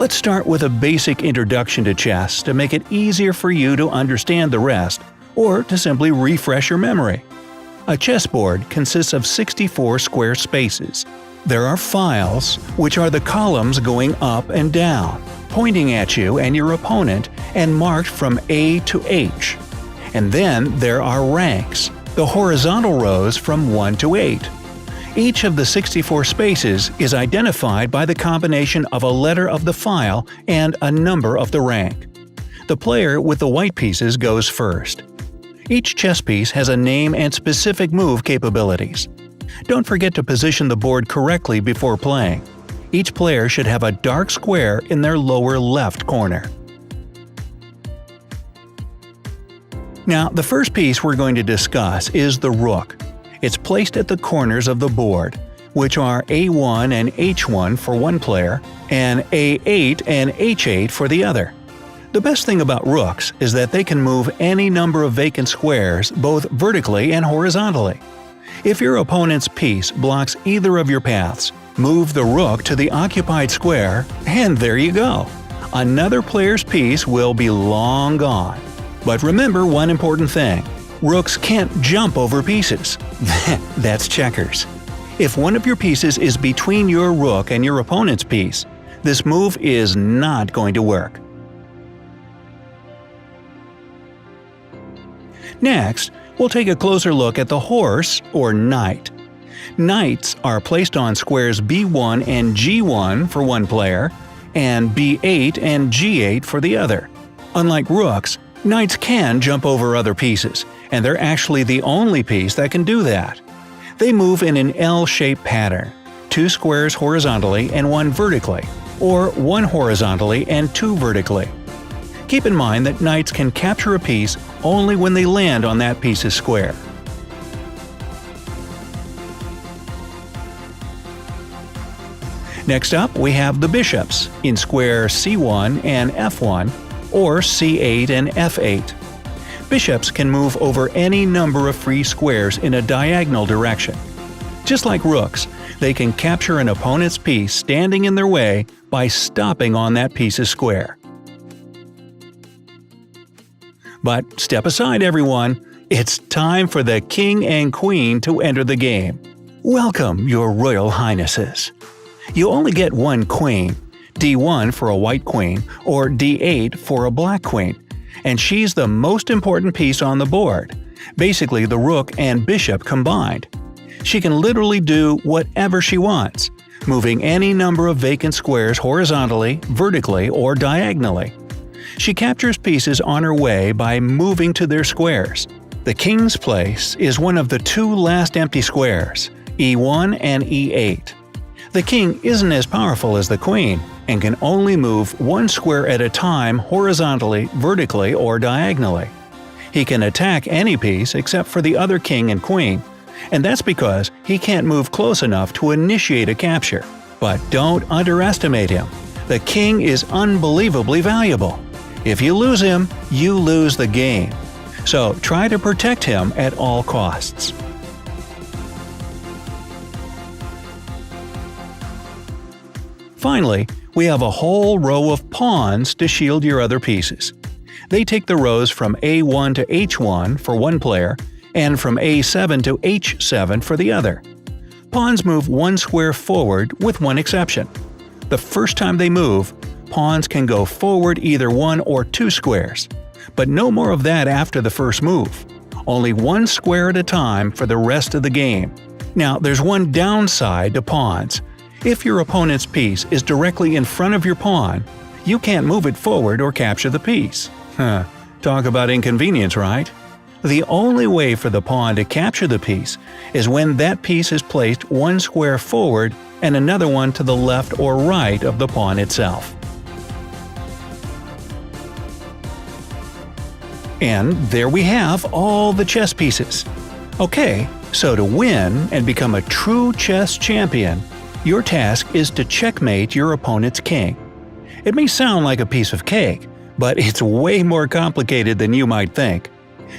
Let's start with a basic introduction to chess to make it easier for you to understand the rest, or to simply refresh your memory. A chessboard consists of 64 square spaces. There are files, which are the columns going up and down, pointing at you and your opponent, and marked from A to H. And then there are ranks, the horizontal rows from 1 to 8. Each of the 64 spaces is identified by the combination of a letter of the file and a number of the rank. The player with the white pieces goes first. Each chess piece has a name and specific move capabilities. Don't forget to position the board correctly before playing. Each player should have a dark square in their lower left corner. Now, the first piece we're going to discuss is the rook. It's placed at the corners of the board, which are A1 and H1 for one player, and A8 and H8 for the other. The best thing about rooks is that they can move any number of vacant squares both vertically and horizontally. If your opponent's piece blocks either of your paths, move the rook to the occupied square, and there you go. Another player's piece will be long gone. But remember one important thing. Rooks can't jump over pieces. That's checkers. If one of your pieces is between your rook and your opponent's piece, this move is not going to work. Next, we'll take a closer look at the horse or knight. Knights are placed on squares B1 and G1 for one player, and B8 and G8 for the other. Unlike rooks, knights can jump over other pieces, and they're actually the only piece that can do that. They move in an L-shaped pattern, 2 squares horizontally and 1 vertically, or 1 horizontally and 2 vertically. Keep in mind that knights can capture a piece only when they land on that piece's square. Next up, we have the bishops in square C1 and F1, or C8 and F8. Bishops can move over any number of free squares in a diagonal direction. Just like rooks, they can capture an opponent's piece standing in their way by stopping on that piece's square. But step aside, everyone. It's time for the king and queen to enter the game. Welcome, your royal highnesses. You only get one queen, D1 for a white queen or D8 for a black queen, and she's the most important piece on the board, basically the rook and bishop combined. She can literally do whatever she wants, moving any number of vacant squares horizontally, vertically, or diagonally. She captures pieces on her way by moving to their squares. The king's place is one of the 2 last empty squares, E1 and E8. The king isn't as powerful as the queen, and can only move 1 square at a time horizontally, vertically, or diagonally. He can attack any piece except for the other king and queen, and that's because he can't move close enough to initiate a capture. But don't underestimate him. The king is unbelievably valuable. If you lose him, you lose the game. So try to protect him at all costs. Finally, we have a whole row of pawns to shield your other pieces. They take the rows from A1 to H1 for one player, and from A7 to H7 for the other. Pawns move 1 square forward with one exception. The first time they move, pawns can go forward either 1 or 2 squares. But no more of that after the first move. Only 1 square at a time for the rest of the game. Now, there's one downside to pawns. If your opponent's piece is directly in front of your pawn, you can't move it forward or capture the piece. Talk about inconvenience, right? The only way for the pawn to capture the piece is when that piece is placed 1 square forward and another one to the left or right of the pawn itself. And there we have all the chess pieces. Okay, so to win and become a true chess champion, your task is to checkmate your opponent's king. It may sound like a piece of cake, but it's way more complicated than you might think.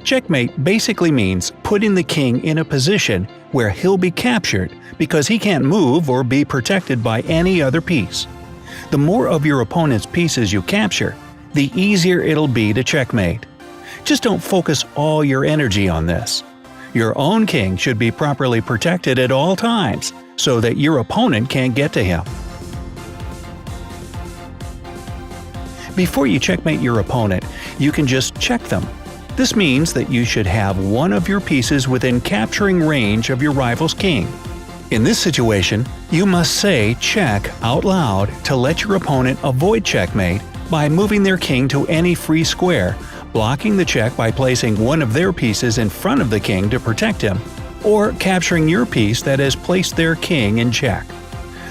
Checkmate basically means putting the king in a position where he'll be captured because he can't move or be protected by any other piece. The more of your opponent's pieces you capture, the easier it'll be to checkmate. Just don't focus all your energy on this. Your own king should be properly protected at all times so that your opponent can't get to him. Before you checkmate your opponent, you can just check them. This means that you should have one of your pieces within capturing range of your rival's king. In this situation, you must say check out loud to let your opponent avoid checkmate by moving their king to any free square, blocking the check by placing one of their pieces in front of the king to protect him, or capturing your piece that has placed their king in check.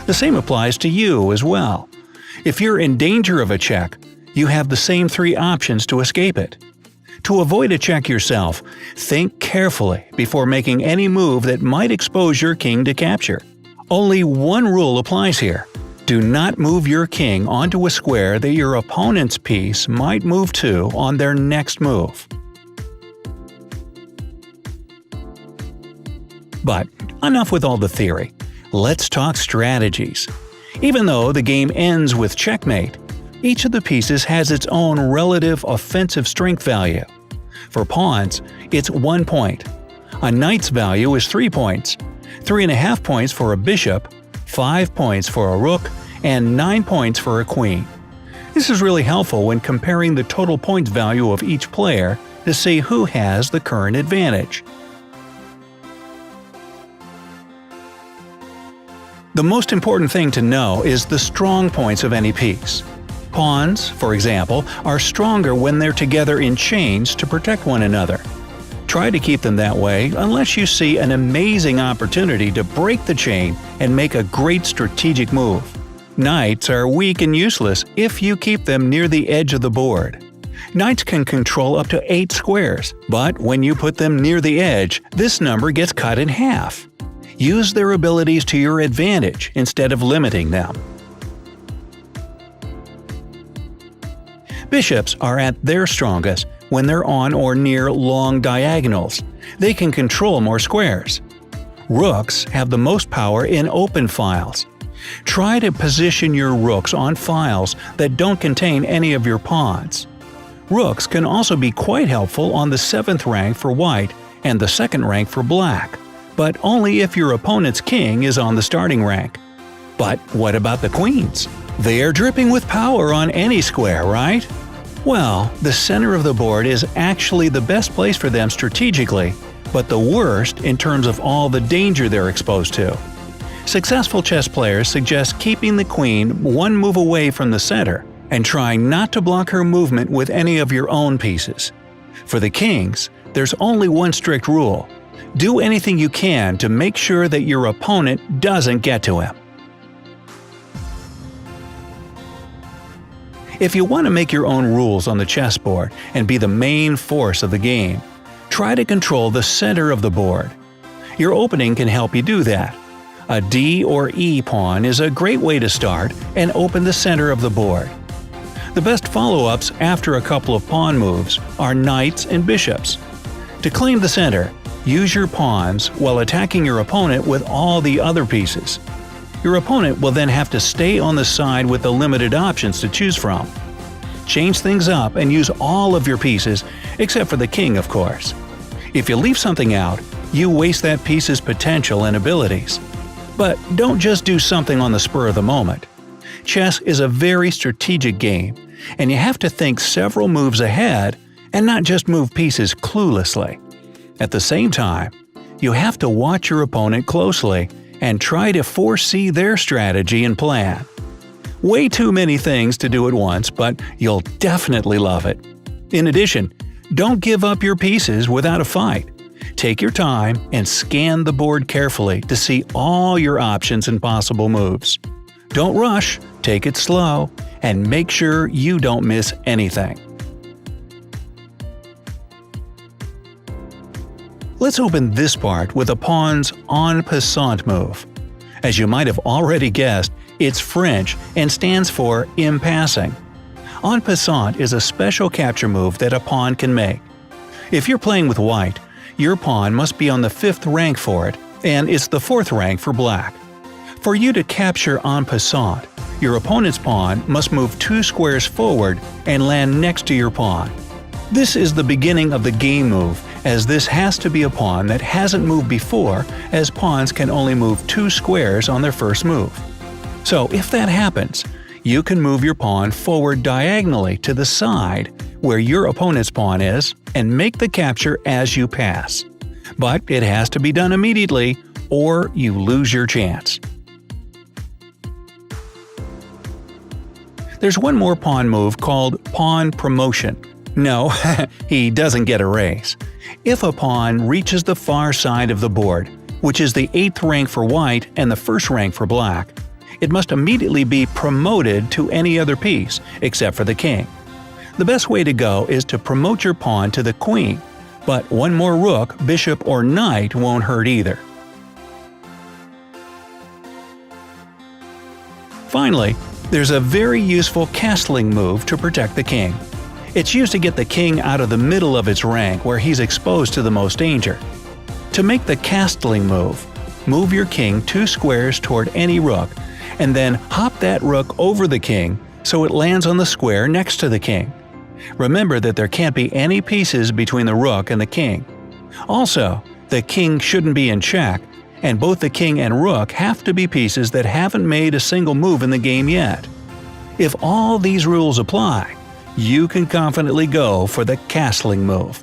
The same applies to you as well. If you're in danger of a check, you have the same 3 options to escape it. To avoid a check yourself, think carefully before making any move that might expose your king to capture. Only one rule applies here. Do not move your king onto a square that your opponent's piece might move to on their next move. But enough with all the theory. Let's talk strategies. Even though the game ends with checkmate, each of the pieces has its own relative offensive strength value. For pawns, it's 1 point. A knight's value is 3 points, 3.5 points for a bishop, 5 points for a rook, and 9 points for a queen. This is really helpful when comparing the total points value of each player to see who has the current advantage. The most important thing to know is the strong points of any piece. Pawns, for example, are stronger when they're together in chains to protect one another. Try to keep them that way unless you see an amazing opportunity to break the chain and make a great strategic move. Knights are weak and useless if you keep them near the edge of the board. Knights can control up to 8 squares, but when you put them near the edge, this number gets cut in half. Use their abilities to your advantage instead of limiting them. Bishops are at their strongest when they're on or near long diagonals. They can control more squares. Rooks have the most power in open files. Try to position your rooks on files that don't contain any of your pawns. Rooks can also be quite helpful on the 7th rank for white and the 2nd rank for black, but only if your opponent's king is on the starting rank. But what about the queens? They are dripping with power on any square, right? Well, the center of the board is actually the best place for them strategically, but the worst in terms of all the danger they're exposed to. Successful chess players suggest keeping the queen one move away from the center and trying not to block her movement with any of your own pieces. For the kings, there's only one strict rule. Do anything you can to make sure that your opponent doesn't get to him. If you want to make your own rules on the chessboard and be the main force of the game, try to control the center of the board. Your opening can help you do that. A D or E pawn is a great way to start and open the center of the board. The best follow-ups after a couple of pawn moves are knights and bishops. To claim the center, use your pawns while attacking your opponent with all the other pieces. Your opponent will then have to stay on the side with the limited options to choose from. Change things up and use all of your pieces, except for the king, of course. If you leave something out, you waste that piece's potential and abilities. But don't just do something on the spur of the moment. Chess is a very strategic game, and you have to think several moves ahead and not just move pieces cluelessly. At the same time, you have to watch your opponent closely and try to foresee their strategy and plan. Way too many things to do at once, but you'll definitely love it. In addition, don't give up your pieces without a fight. Take your time and scan the board carefully to see all your options and possible moves. Don't rush, take it slow, and make sure you don't miss anything. Let's open this part with a pawn's en passant move. As you might have already guessed, it's French and stands for in passing. En passant is a special capture move that a pawn can make. If you're playing with white, your pawn must be on the 5th rank for it, and it's the 4th rank for black. For you to capture en passant, Your opponent's pawn must move 2 squares forward and land next to your pawn. This is the beginning of the game move, as this has to be a pawn that hasn't moved before, as pawns can only move 2 squares on their first move. So if that happens, you can move your pawn forward diagonally to the side where your opponent's pawn is and make the capture as you pass. But it has to be done immediately, or you lose your chance. There's one more pawn move called pawn promotion. No, he doesn't get a raise. If a pawn reaches the far side of the board, which is the 8th rank for white and the 1st rank for black, it must immediately be promoted to any other piece, except for the king. The best way to go is to promote your pawn to the queen, but one more rook, bishop, or knight won't hurt either. Finally, there's a very useful castling move to protect the king. It's used to get the king out of the middle of its rank where he's exposed to the most danger. To make the castling move, move your king 2 squares toward any rook, and then hop that rook over the king so it lands on the square next to the king. Remember that there can't be any pieces between the rook and the king. Also, the king shouldn't be in check, and both the king and rook have to be pieces that haven't made a single move in the game yet. If all these rules apply, you can confidently go for the castling move.